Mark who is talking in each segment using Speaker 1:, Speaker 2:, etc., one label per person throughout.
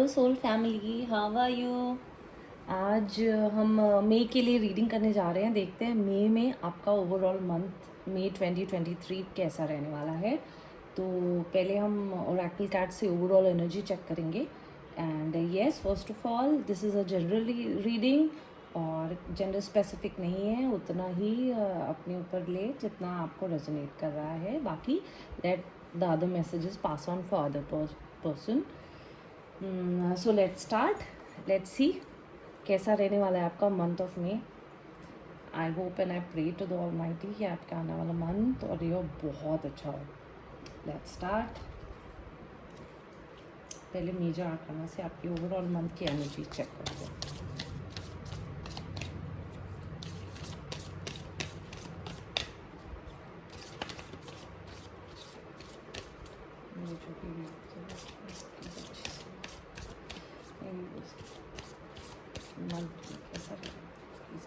Speaker 1: Hello soul family, how are you. आज हम मई के लिए रीडिंग करने जा रहे हैं। देखते हैं मई में आपका ओवरऑल मंथ मई 2023 कैसा रहने वाला है। तो पहले हम ओरेकल कार्ड से ओवरऑल एनर्जी चेक करेंगे। And yes, first of all this is a general reading और जेंडर स्पेसिफिक नहीं है। उतना ही अपने ऊपर ले जितना आपको रेजोनेट कर रहा है। बाकी let the other messages pass on for other person. So let's start, let's see कैसा रहने वाला है आपका month of May. I hope and I pray to the Almighty कि आपका आने वाला मंथ और ये बहुत अच्छा हो। Let's start. पहले मेजर आर्काना से आपकी ओवरऑल मंथ की एनर्जी चेक करते हैं। मंथ कैसा रहेगा please.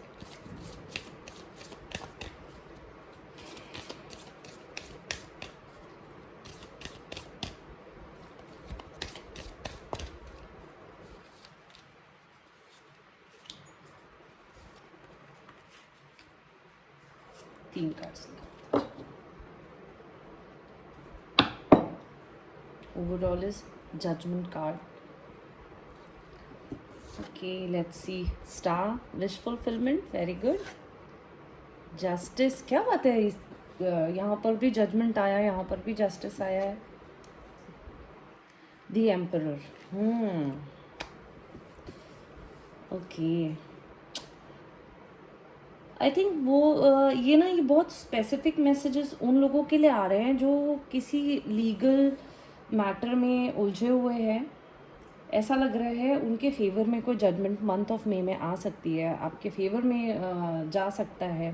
Speaker 1: 3 cards. Overall is judgement card. Okay, let's see. Star, wish fulfillment, very good. Justice, क्या बात है। यहाँ पर भी जजमेंट आया, यहाँ पर भी जस्टिस आया है। The Emperor. Okay, I think वो ये ना, ये बहुत स्पेसिफिक मैसेजेस उन लोगों के लिए आ रहे हैं जो किसी लीगल मैटर में उलझे हुए हैं। ऐसा लग रहा है उनके फेवर में कोई जजमेंट मंथ ऑफ मे में आ सकती है, आपके फेवर में जा सकता है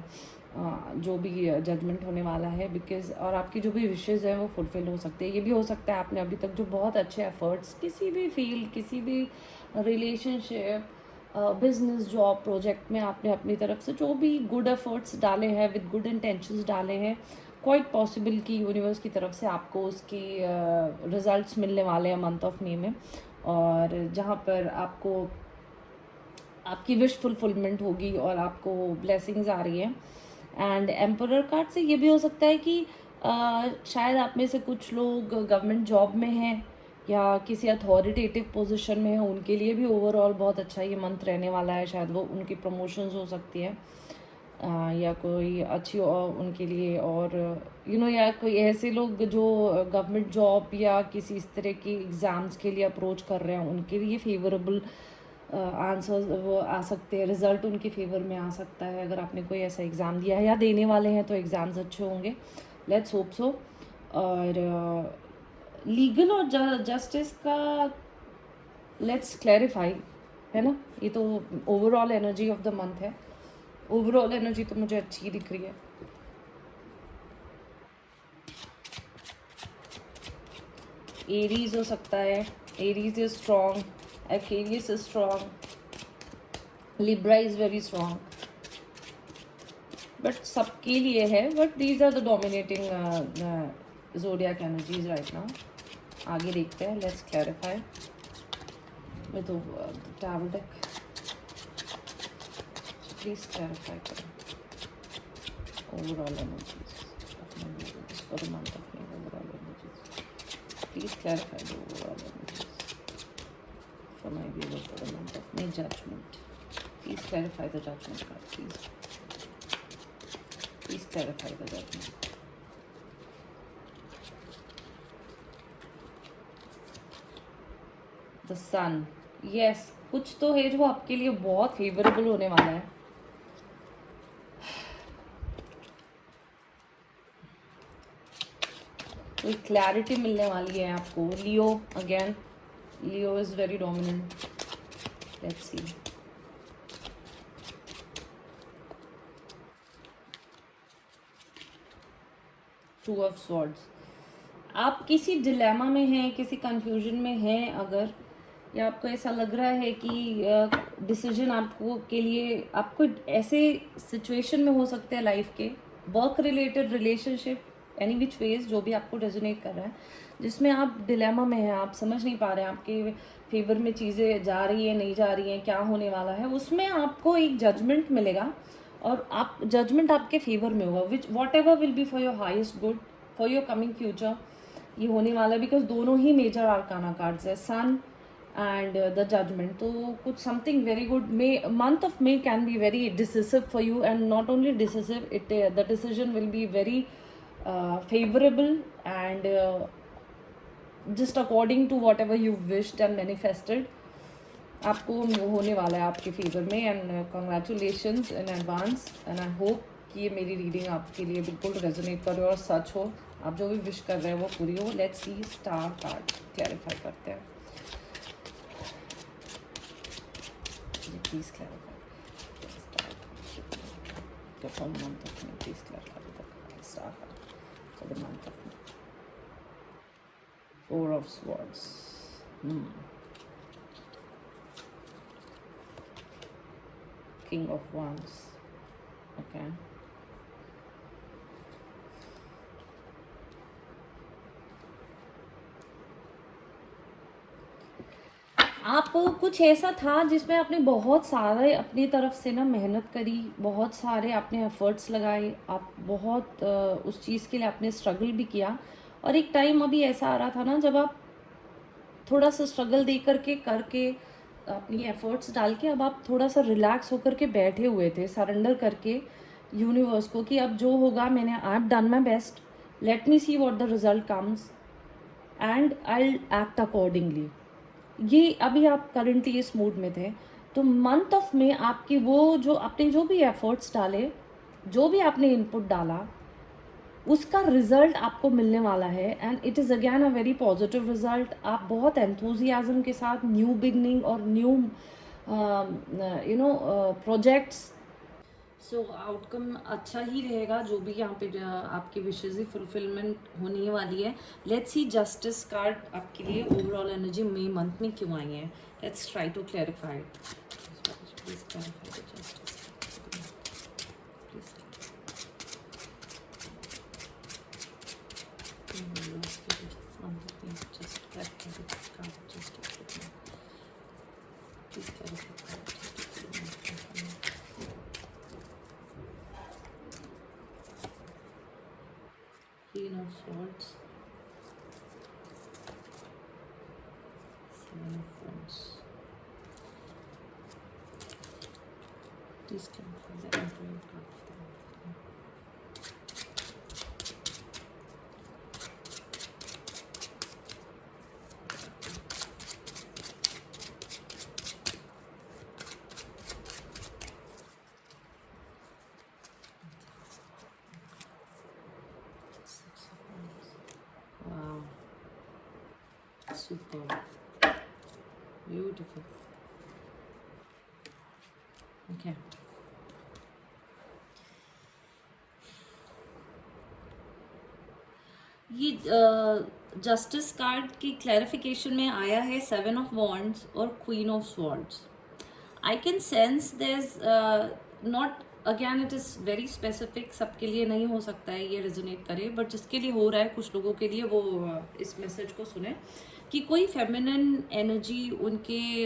Speaker 1: जो भी जजमेंट होने वाला है। बिकॉज और आपकी जो भी विशेज़ हैं वो फुलफिल हो सकते हैं। ये भी हो सकता है आपने अभी तक जो बहुत अच्छे एफर्ट्स किसी भी फील्ड, किसी भी रिलेशनशिप, बिजनेस, जॉब, प्रोजेक्ट में आपने अपनी तरफ से जो भी गुड एफर्ट्स डाले हैं, विद गुड इंटेंशंस डाले हैं, क्वाइट पॉसिबल कि यूनिवर्स की तरफ से आपको उसकी रिजल्ट्स मिलने वाले हैं मंथ ऑफ मे में। और जहाँ पर आपको आपकी विश फुलफिलमेंट होगी और आपको ब्लेसिंग्स आ रही हैं। एंड एम्परर कार्ड से ये भी हो सकता है कि शायद आप में से कुछ लोग गवर्नमेंट जॉब में हैं या किसी अथॉरिटेटिव पोजीशन में हैं। उनके लिए भी ओवरऑल बहुत अच्छा ये मंथ रहने वाला है। शायद वो उनकी प्रमोशंस हो सकती है या कोई अच्छी उनके लिए, और या कोई ऐसे लोग जो गवर्नमेंट जॉब या किसी इस तरह की एग्ज़ाम्स के लिए अप्रोच कर रहे हैं, उनके लिए फेवरेबल आंसर वो आ सकते हैं। रिज़ल्ट उनके फेवर में आ सकता है। अगर आपने कोई ऐसा एग्ज़ाम दिया है या देने वाले हैं तो एग्ज़ाम्स अच्छे होंगे, लेट्स होप सो। और लीगल और जस्टिस का लेट्स क्लैरिफाई, है ना। ये तो overall energy of the month है। ओवरऑल एनर्जी तो मुझे अच्छी दिख रही है। एरीज हो सकता है, Aries is strong, Aquarius is strong, Libra is very strong, but सबके लिए है। But these are the dominating zodiac energies right now. आगे देखते हैं, let's clarify with tarot deck. Please clarify करें overall energies of my viewers for the month of May. Overall energies, please clarify the overall energies for my viewers for the month of May. Judgment, please clarify the judgment card. Please clarify the judgment. The sun, yes, कुछ तो है जो आपके लिए बहुत favourable होने वाला है। कोई क्लैरिटी मिलने वाली है आपको। Leo, again Leo is very dominant. Let's see. Two of swords, आप किसी डिलेमा में हैं, किसी कंफ्यूजन में हैं अगर, या आपको ऐसा लग रहा है कि डिसीजन आपको के लिए आपको ऐसे सिचुएशन में हो सकते हैं लाइफ के, work related, relationship, any which ways जो भी आपको रेजोनेट कर रहा है, जिसमें आप डिलेमा में हैं, आप समझ नहीं पा रहे हैं आपके फेवर में चीज़ें जा रही है नहीं जा रही हैं, क्या होने वाला है, उसमें आपको एक जजमेंट मिलेगा और आप जजमेंट आपके फेवर में होगा, which what ever will be for your heist good, for your coming future ये होने वाला है। बिकॉज दोनों ही मेजर आर्काना कार्ड्स है, सन एंड द जजमेंट। तो कुछ something very good, May month of May can be very decisive for you, and not only decisive, it the decision will be very favourable and just according to whatever you wished and manifested, आपको होने वाला है आपके favour में। And congratulations in advance, and I hope कि ये मेरी reading आपके लिए बिल्कुल रेजोनेट करे और सच हो, आप जो भी विश कर रहे हैं वो पूरी हो। Let's see star card clarify करते हैं, please clarify for the month of may, please clarify star card for the month of may. Four of swords, King of Wands, okay. आप कुछ ऐसा था जिसमें आपने बहुत सारे अपनी तरफ से ना मेहनत करी, बहुत सारे आपने एफर्ट्स लगाए, आप बहुत उस चीज़ के लिए आपने स्ट्रगल भी किया, और एक टाइम अभी ऐसा आ रहा था ना जब आप थोड़ा सा स्ट्रगल दे करके अपनी एफर्ट्स डाल के अब आप थोड़ा सा रिलैक्स होकर के बैठे हुए थे, सरेंडर करके यूनिवर्स को कि अब जो होगा मैंने I have done my best, let me see what the result comes and I act accordingly. ये अभी आप करंटली इस मूड में थे। तो मंथ ऑफ में आपकी वो जो आपने जो भी एफर्ट्स डाले, जो भी आपने इनपुट डाला, उसका रिजल्ट आपको मिलने वाला है, and it is again a very positive result. आप बहुत एंथुजियाज्म के साथ न्यू बिगनिंग और न्यू प्रोजेक्ट्स, सो आउटकम अच्छा ही रहेगा, जो भी यहाँ पे आपकी विशेज़ ही फुलफिलमेंट होने वाली है। लेट्स सी जस्टिस कार्ड आपके लिए ओवरऑल एनर्जी मई मंथ में क्यों आई है, let's try to clarify. Please clarify the justice, Queen of Swords, Seven of Wands. Please clarify the Emperor card for me. Six of Wands. Wow. Super. Beautiful. Okay. ये justice card की clarification में आया है seven of wands और queen of swords. I can sense there is not, again it is very specific, सबके लिए नहीं हो सकता है ये रेजोनेट करे, बट जिसके लिए हो रहा है कुछ लोगों के लिए वो इस मैसेज को सुने कि कोई फेमिनिन एनर्जी उनके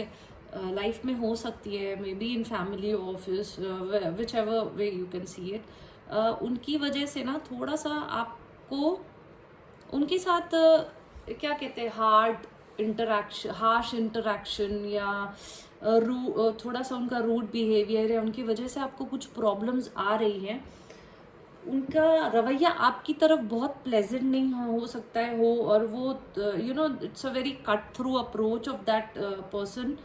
Speaker 1: लाइफ में हो सकती है, may be in family, office, which ever way you can see it. उनकी वजह से ना थोड़ा सा आपको उनके साथ क्या कहते हैं, हार्श इंटरैक्शन या थोड़ा सा उनका रूड बिहेवियर है, उनकी वजह से आपको कुछ प्रॉब्लम्स आ रही हैं। उनका रवैया आपकी तरफ बहुत प्लेजेंट नहीं हो सकता है हो, और वो it's a very cut through approach of that person,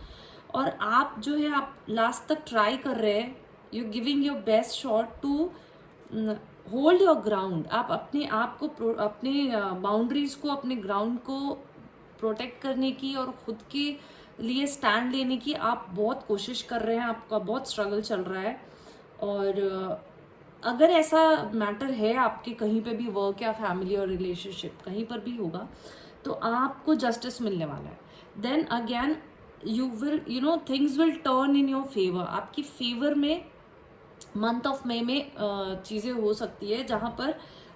Speaker 1: और आप जो है आप लास्ट तक ट्राई कर रहे हैं, you giving your best shot to hold your ground. आप अपने आप को, अपने बाउंड्रीज को, अपने ग्राउंड को प्रोटेक्ट करने की और खुद के लिए स्टैंड लेने की आप बहुत कोशिश कर रहे हैं, आपका बहुत स्ट्रगल चल रहा है। और अगर ऐसा मैटर है आपके कहीं पे भी, वर्क या फैमिली और रिलेशनशिप कहीं पर भी होगा, तो आपको जस्टिस मिलने वाला है। Then again you will things will turn in your favour, आपकी फेवर में मंथ ऑफ मई में चीज़ें हो सकती है जहाँ पर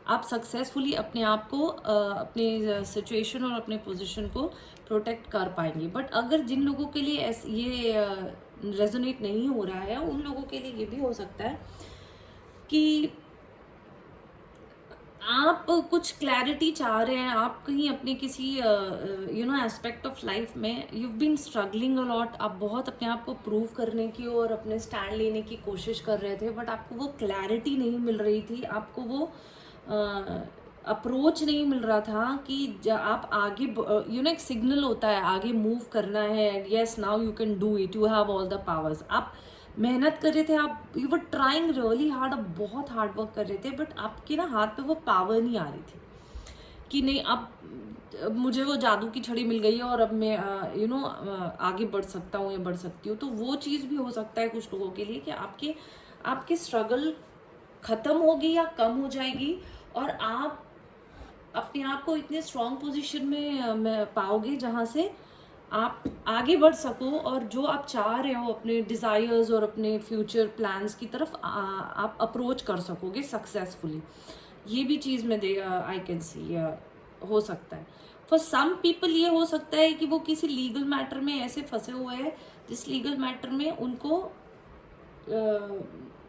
Speaker 1: आप सक्सेसफुली अपने आप को अपने सिचुएशन और अपने पोजीशन को प्रोटेक्ट कर पाएंगे। बट अगर जिन लोगों के लिए ये रेजोनेट नहीं हो रहा है, उन लोगों के लिए ये भी हो सकता है कि आप कुछ क्लैरिटी चाह रहे हैं, आप कहीं अपने किसी एस्पेक्ट ऑफ लाइफ में यू बीन स्ट्रगलिंग अलॉट, आप बहुत अपने आप को प्रूव करने की और अपने स्टैंड लेने की कोशिश कर रहे थे, बट आपको वो क्लैरिटी नहीं मिल रही थी, आपको वो अप्रोच नहीं मिल रहा था कि आप आगे एक सिग्नल होता है आगे मूव करना है, yes now you can do it, you have all the powers. आप मेहनत कर रहे थे, आप you were trying really hard, आप बहुत हार्ड वर्क कर रहे थे, बट आपके ना हाथ पे वो पावर नहीं आ रही थी कि नहीं अब मुझे वो जादू की छड़ी मिल गई है और अब मैं आगे बढ़ सकता हूँ या बढ़ सकती हूँ। तो वो चीज़ भी हो सकता है कुछ लोगों के लिए कि आपके आपकी स्ट्रगल खत्म होगी या कम हो जाएगी, और आप अपने आप को इतने स्ट्रॉन्ग पोजीशन में पाओगे जहाँ से आप आगे बढ़ सको, और जो आप चाह रहे हो अपने डिज़ायर्स और अपने फ्यूचर प्लान्स की तरफ आप अप्रोच कर सकोगे सक्सेसफुली। ये भी चीज़ में आई कैन सी हो सकता है। फॉर सम पीपल ये हो सकता है कि वो किसी लीगल मैटर में ऐसे फंसे हुए हैं जिस लीगल मैटर में उनको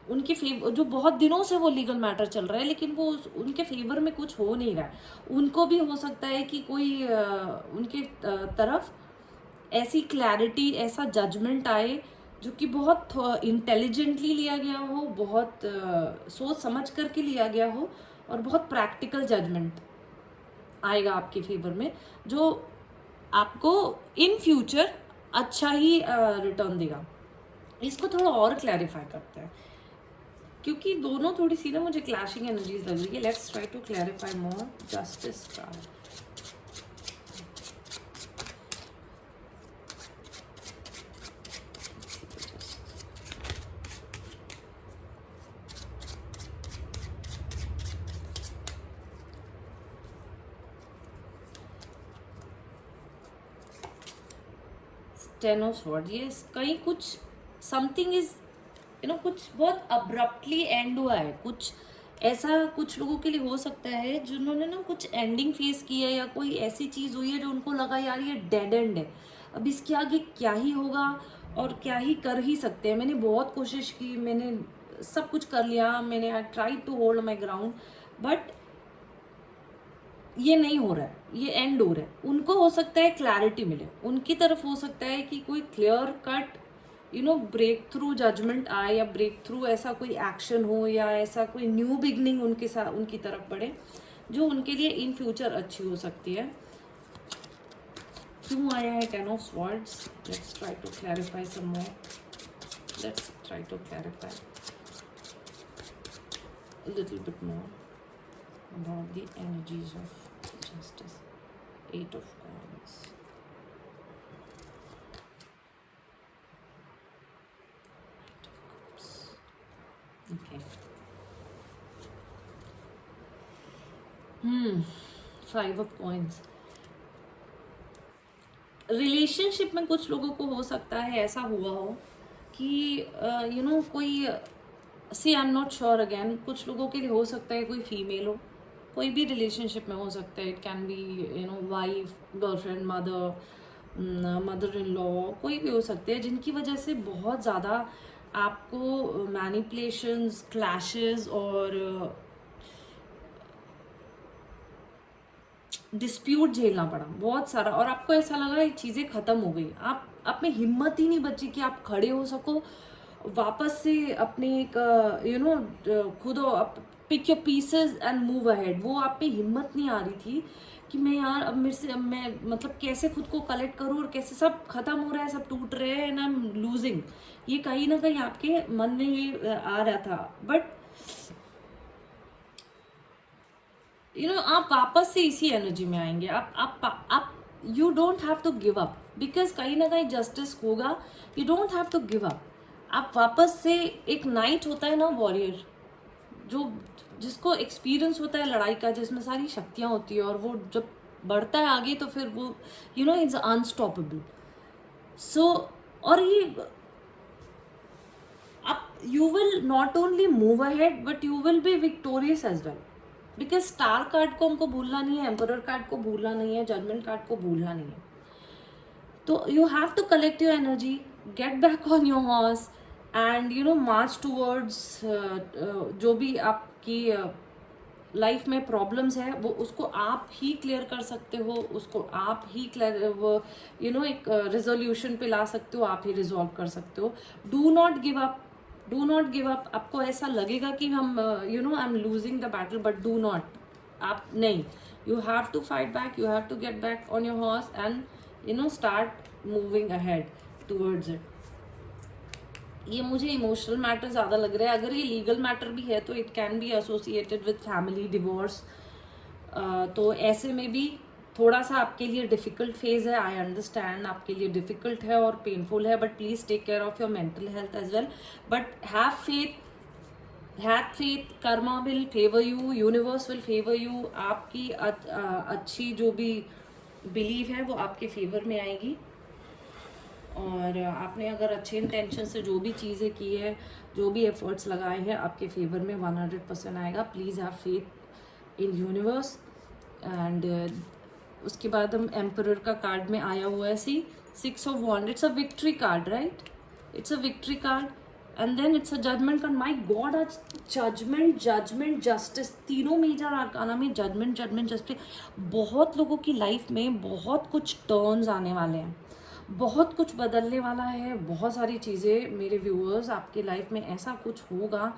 Speaker 1: उनके फेवर, जो बहुत दिनों से वो लीगल मैटर चल रहा है लेकिन वो उनके फेवर में कुछ हो नहीं रहा है। उनको भी हो सकता है कि कोई उनके तरफ ऐसी क्लैरिटी, ऐसा जजमेंट आए जो कि बहुत इंटेलिजेंटली लिया गया हो, बहुत सोच समझ करके लिया गया हो, और बहुत प्रैक्टिकल जजमेंट आएगा आपके फेवर में, जो आपको इन फ्यूचर अच्छा ही रिटर्न देगा। इसको थोड़ा और क्लैरिफाई करते हैं क्योंकि दोनों थोड़ी सी ना मुझे क्लैशिंग एनर्जीज लग रही है। Let's try to clarify more. Justice card, ten of sword, ये कहीं कुछ समथिंग इज कुछ बहुत अब्रप्टली एंड हुआ है, कुछ ऐसा कुछ लोगों के लिए हो सकता है जिन्होंने ना कुछ एंडिंग फेस की है, या कोई ऐसी चीज़ हुई है जो उनको लगा यार ये डेड एंड है, अब इसके आगे क्या ही होगा और क्या ही कर ही सकते हैं। मैंने बहुत कोशिश की, मैंने सब कुछ कर लिया, मैंने I try to hold my ground, but ये नहीं हो रहा है, ये एंड हो रहा है। उनको हो सकता है क्लैरिटी मिले, उनकी तरफ हो सकता है कि कोई clear cut breakthrough judgement आए, या ब्रेक थ्रू ऐसा कोई एक्शन हो, या ऐसा कोई न्यू बिगनिंग उनके साथ उनकी तरफ बढ़े जो उनके लिए इन फ्यूचर अच्छी हो सकती है। क्यों आया है ten of swords? Let's try to clarify some more, let's try to clarify a little bit more about the energies of justice. Eight of Wands, Knight of Cups. Okay. Five of Coins. Relationship में कुछ लोगों को हो सकता है ऐसा हुआ हो कि कोई see I am not sure again, कुछ लोगों के लिए हो सकता है कोई फीमेल हो, कोई भी रिलेशनशिप में हो सकता है, it can be wife, girlfriend, mother in law, कोई भी हो सकते हैं जिनकी वजह से बहुत ज़्यादा आपको मैनिपुलेशंस, क्लैशेस और डिस्प्यूट झेलना पड़ा बहुत सारा, और आपको ऐसा लगा ये चीज़ें ख़त्म हो गई, आप में हिम्मत ही नहीं बची कि आप खड़े हो सको वापस से अपने एक खुद pick your pieces and move ahead. वो आप में हिम्मत नहीं आ रही थी कि मैं यार अब मेरे से, अब मैं मतलब कैसे खुद को कलेक्ट करूँ, और कैसे सब खत्म हो रहा है, सब टूट रहे हैं एंड आई एम लूजिंग। ये कहीं ना कहीं आपके मन में ये आ रहा था, बट आप वापस से इसी एनर्जी में आएंगे। आप you don't have to give up, because कहीं ना कहीं जस्टिस होगा, you don't have to give up. आप वापस से, एक नाइट होता है ना वॉरियर, जो जिसको एक्सपीरियंस होता है लड़ाई का, जिसमें सारी शक्तियाँ होती है, और वो जब बढ़ता है आगे तो फिर वो इट्स अनस्टॉपेबल। सो और ये आप you will not only move ahead but you will be victorious as well. Because star card को हमको भूलना नहीं है, एम्परर कार्ड को भूलना नहीं है, जजमेंट कार्ड को भूलना नहीं है. तो you have to collect your energy, get back on your horse and you know march towards जो भी आपकी लाइफ में प्रॉब्लम्स है वो उसको आप ही क्लियर कर सकते हो, उसको आप ही क्लियर एक रिजोल्यूशन पे ला सकते हो, आप ही रिजॉल्व कर सकते हो. Do not give up, do not give up. आपको ऐसा लगेगा कि हम I am losing the battle, but do not. आप नहीं, you have to fight back, you have to get back on your horse and start moving ahead towards it. ये मुझे emotional matter ज़्यादा लग रहा है. अगर ये लीगल मैटर भी है तो it can be associated with family divorce. तो ऐसे में भी थोड़ा सा आपके लिए डिफ़िकल्ट फेज है. आई अंडरस्टैंड आपके लिए डिफ़िकल्ट है और पेनफुल है, but please take care of your mental health as well. But have faith, karma will favour you, universe will favour you. आपकी अच्छी जो भी बिलीव है वो आपके फेवर में आएगी. और आपने अगर अच्छे इंटेंशन से जो भी चीज़ें की है, जो भी एफर्ट्स लगाए हैं, आपके फेवर में 100% आएगा. Please have faith in universe. And उसके बाद हम एम्परर का कार्ड में आया हुआ है, see 6 of wand. It's a victory card, right? It's a victory card. And then it's a judgement card. My god, आज जजमेंट जस्टिस, तीनों मेजर आर्काना में जजमेंट जस्टिस. बहुत लोगों की लाइफ में बहुत कुछ टर्न्स आने वाले हैं, बहुत कुछ बदलने वाला है. बहुत सारी चीज़ें मेरे व्यूअर्स, आपकी लाइफ में ऐसा कुछ होगा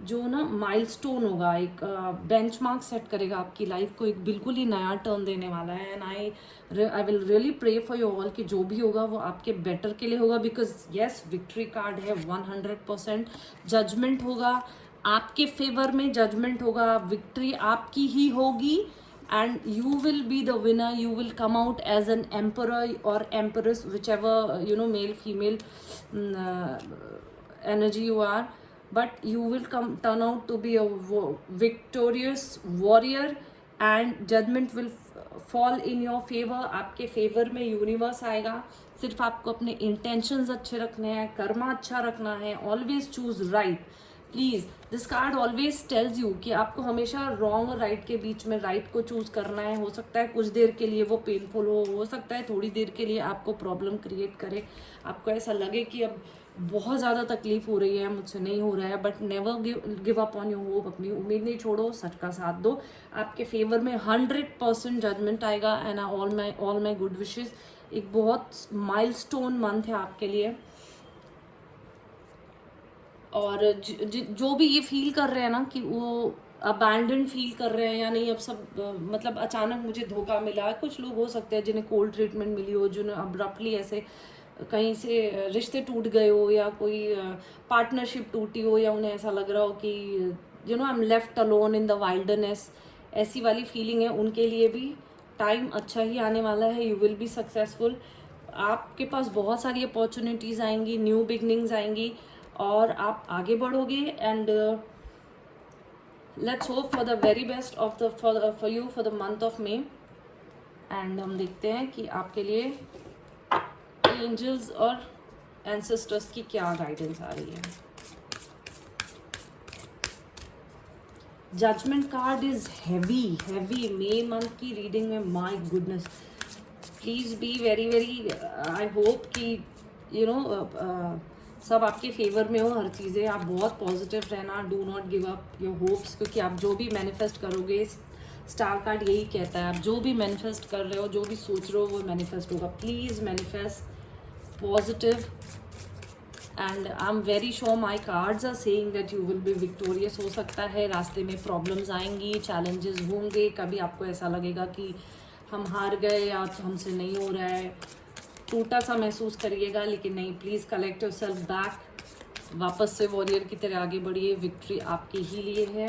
Speaker 1: जो ना माइलस्टोन होगा, एक बेंचमार्क सेट करेगा आपकी लाइफ को, एक बिल्कुल ही नया टर्न देने वाला है. And I will really pray for you all कि जो भी होगा वो आपके बेटर के लिए होगा. बिकॉज येस, विक्ट्री कार्ड है 100%. जजमेंट होगा आपके फेवर में, जजमेंट होगा, विक्ट्री आपकी ही होगी. And you will be the winner. You will come out as an emperor or empress, whichever male female energy you are, but you will turn out to be a victorious warrior and judgment will fall in your favor. आपके favour में universe आएगा. सिर्फ आपको अपने intentions अच्छे रखने हैं, कर्मा अच्छा रखना है. Always choose right. Please, this card always tells you कि आपको हमेशा रॉन्ग और राइट के बीच में राइट को चूज़ करना है. हो सकता है कुछ देर के लिए वो पेनफुल हो सकता है थोड़ी देर के लिए आपको प्रॉब्लम क्रिएट करे, आपको ऐसा लगे कि अब बहुत ज़्यादा तकलीफ हो रही है, मुझसे नहीं हो रहा है. But never give up on your hope. अपनी उम्मीद नहीं छोड़ो, सच का साथ दो. आपके फेवर में 100% जजमेंट आएगा. And all my good wishes. एक बहुत माइलस्टोन मंथ है आपके लिए. और जो भी ये फील कर रहे हैं ना कि वो अबैंडन फील कर रहे हैं या नहीं, अब सब मतलब अचानक मुझे धोखा मिला. कुछ लोग हो सकते हैं जिन्हें कोल्ड ट्रीटमेंट मिली हो, जिन्हें अब्रप्टली ऐसे कहीं से रिश्ते टूट गए हो, या कोई पार्टनरशिप टूटी हो, या उन्हें ऐसा लग रहा हो कि I am left alone in the wilderness. ऐसी वाली फीलिंग है, उनके लिए भी टाइम अच्छा ही आने वाला है. You will be successful. आपके पास बहुत सारी अपॉर्चुनिटीज़ आएंगी, न्यू बिगनिंग्स आएंगी और आप आगे बढ़ोगे. And let's hope for the very best of the for you for the month of may. And हम देखते हैं कि आपके लिए एंजल्स और एंसेस्टर्स की क्या गाइडेंस आ रही है. Judgement card is heavy May month की रीडिंग में. My goodness, please be very I hope कि सब आपके फेवर में हो, हर चीज़ें. आप बहुत पॉजिटिव रहना. Do not give up your hopes, क्योंकि आप जो भी मैनिफेस्ट करोगे, स्टार कार्ड यही कहता है, आप जो भी मैनिफेस्ट कर रहे हो, जो भी सोच रहे हो, वो मैनिफेस्ट होगा. Please manifest positive. And I am very sure my cards are saying that you will be victorious. हो सकता है रास्ते में प्रॉब्लम्स आएंगी, चैलेंजेस होंगे, कभी आपको ऐसा लगेगा कि हम हार गए या हमसे नहीं हो रहा है, टूटा सा महसूस करिएगा. लेकिन नहीं, please collect your self back. वापस से वॉरियर की तरह आगे बढ़िए. विक्ट्री आपके ही लिए है,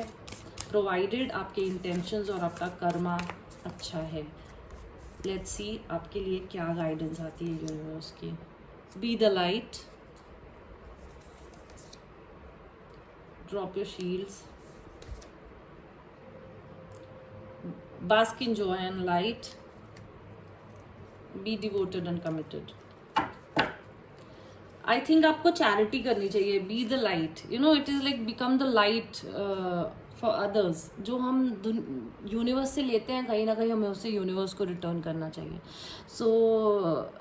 Speaker 1: प्रोवाइडेड आपके इंटेंशंस और आपका कर्मा अच्छा है. लेट्स सी आपके लिए क्या गाइडेंस आती है यूनिवर्स की. Be the light, drop your shields, bask in joy and light, be devoted and committed. I think आपको चैरिटी करनी चाहिए. Be the light, it is like become the light for others, जो हम universe से लेते हैं कहीं ना कहीं हमें उससे यूनिवर्स को रिटर्न करना चाहिए. So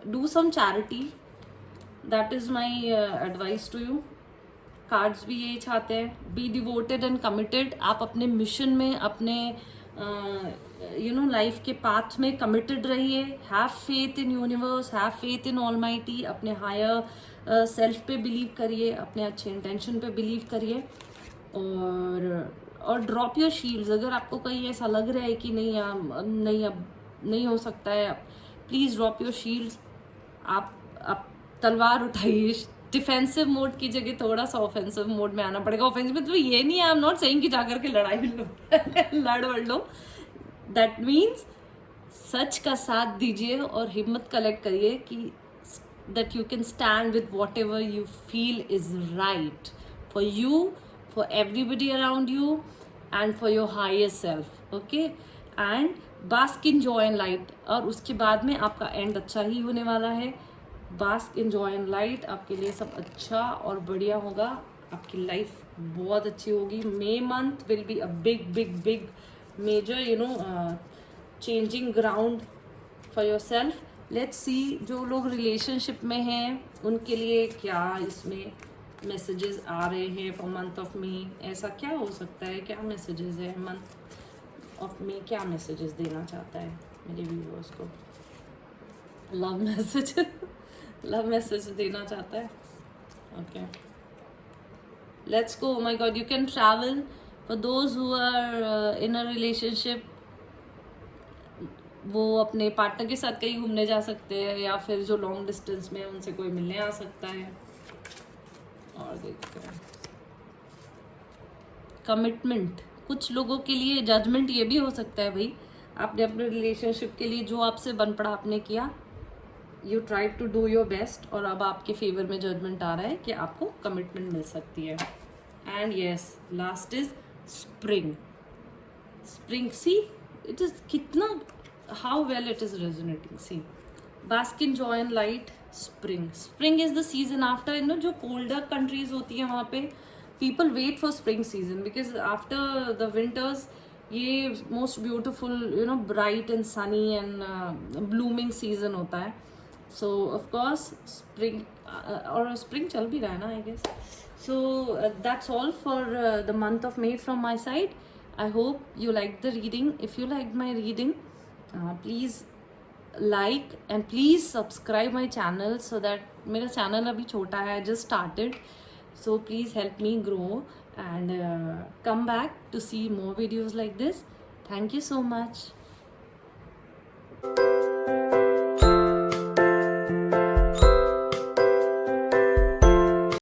Speaker 1: do some charity, that is my advice to you. Cards भी यही चाहते हैं, बी डिवोटेड एंड कमिटेड. आप अपने मिशन में, अपने लाइफ के पाथ में कमिटेड रहिए. Have faith in universe, have faith in almighty. अपने हायर सेल्फ पे बिलीव करिए, अपने अच्छे इंटेंशन पे बिलीव करिए. और ड्रॉप योर शील्ड्स. अगर आपको कहीं ऐसा लग रहा है कि नहीं अब नहीं हो सकता है, प्लीज़ ड्रॉप योर शील्ड्स. आप तलवार उठाइए. डिफेंसिव मोड की जगह थोड़ा सा ऑफेंसिव मोड में आना पड़ेगा. ऑफेंसिव में तो ये नहीं है, आई एम नॉट सेइंग कि जाकर के लड़ाई लो लड़ लो. दैट मीन्स सच का साथ दीजिए और हिम्मत कलेक्ट करिए कि that you can stand with what ever you feel is right for you, for everybody around you, and for your higher self. Okay, and bask in joy and light. और उसके बाद में आपका एंड अच्छा ही होने वाला है. Bask in joy and light. आपके लिए सब अच्छा और बढ़िया होगा. आपकी लाइफ बहुत अच्छी होगी. May month will be a big big big major changing ground for yourself. Let's see जो लोग रिलेशनशिप में हैं उनके लिए क्या इसमें मैसेजेस आ रहे हैं फॉर मंथ ऑफ मे. ऐसा क्या हो सकता है, क्या मैसेजेस है मंथ ऑफ मे, क्या मैसेजेस देना चाहता है मेरे व्यूअर्स को. लव मैसेज लव मैसेज देना चाहता है. Okay, let's go. My god, you can travel for those who are in a relationship. वो अपने पार्टनर के साथ कहीं घूमने जा सकते हैं, या फिर जो लॉन्ग डिस्टेंस में उनसे कोई मिलने आ सकता है. और देखते हैं कमिटमेंट. कुछ लोगों के लिए जजमेंट ये भी हो सकता है भाई, आपने अपने रिलेशनशिप के लिए जो आपसे बन पड़ा आपने किया, you try to do your best, और अब आपके फेवर में जजमेंट आ रहा है कि आपको कमिटमेंट मिल सकती है. And yes, last is spring. Spring, see it is कितना, how well it is resonating. See, bask in joy and light. Spring is the season after, जो colder countries होती हैं वहाँ पे people wait for spring season, because after the winters ये most beautiful bright and sunny and blooming season होता है. So of course spring और spring चल भी रहा है ना, I guess. So that's all for the month of May from my side. I hope you liked the reading. If you liked my reading, please like and please subscribe my channel, so that मेरा channel अभी छोटा है, just started, so please help me grow and come back to see more videos like this. Thank you so much.